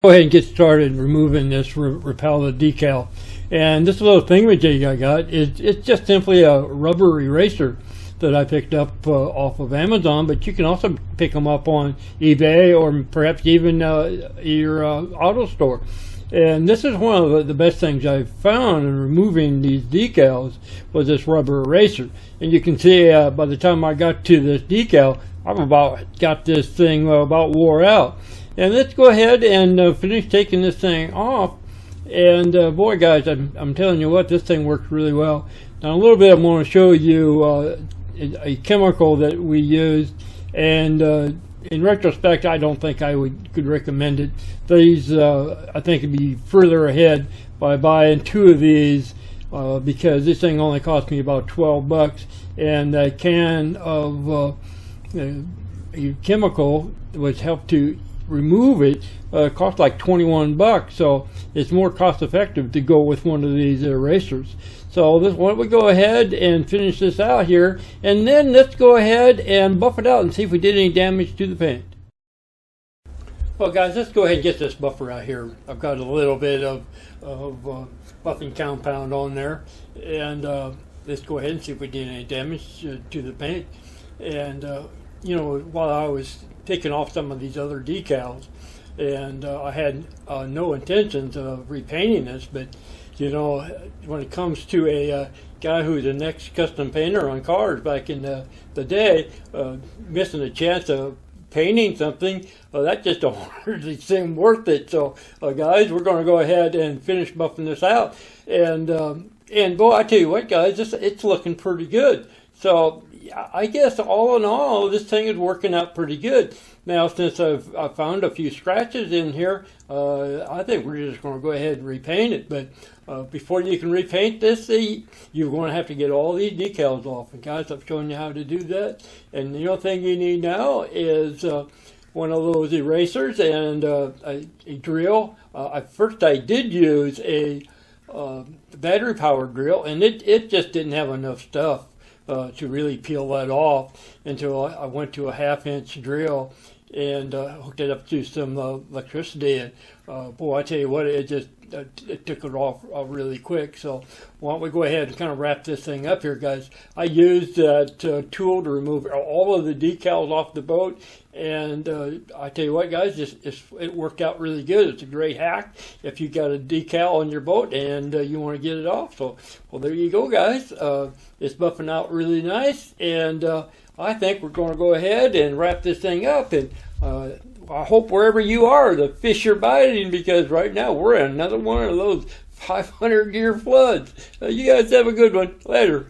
Go ahead and get started removing this repellent decal. And this little thingamajig I got it's just simply a rubber eraser that I picked up off of Amazon, but you can also pick them up on eBay or perhaps even your auto store. And this is one of the best things I've found in removing these decals was this rubber eraser. And you can see by the time I got to this decal, I've about got this thing about wore out. And let's go ahead and finish taking this thing off. And boy, guys, I'm telling you what, this thing works really well. Now, a little bit, I'm going to show you a chemical that we used. And in retrospect, I don't think I could recommend it. These, I think, would be further ahead by buying 2 of these because this thing only cost me about 12 bucks. And a can of a chemical was helped to remove it cost like 21 bucks, so it's more cost effective to go with one of these erasers. So why don't we go ahead and finish this out here, and then let's go ahead and buff it out and see if we did any damage to the paint. Well, guys, let's go ahead and get this buffer out here. I've got a little bit of buffing compound on there, and let's go ahead and see if we did any damage to the paint. And you know, while I was taking off some of these other decals, and I had no intentions of repainting this, but you know, when it comes to a guy who's an ex-custom painter on cars back in the day, missing a chance of painting something, that just don't hardly seem worth it. So guys, we're going to go ahead and finish buffing this out, and boy, I tell you what, guys, it's looking pretty good. So I guess all in all, this thing is working out pretty good. Now, since I've found a few scratches in here, I think we're just going to go ahead and repaint it. But before you can repaint this, you're going to have to get all these decals off. And guys, I've shown you how to do that. And the only thing you need now is one of those erasers and a drill. First, I did use a battery-powered drill, and it just didn't have enough stuff to really peel that off until I went to a 1/2-inch drill and hooked it up to some electricity. And boy, I tell you what, it took it off really quick. So why don't we go ahead and kind of wrap this thing up here, guys. I used that tool to remove all of the decals off the boat, and I tell you what, guys, it worked out really good. It's a great hack if you got a decal on your boat and you want to get it off. So, well, there you go, guys. It's buffing out really nice, and I think we're going to go ahead and wrap this thing up. And I hope wherever you are, the fish are biting, because right now we're in another one of those 500-year floods. You guys have a good one. Later.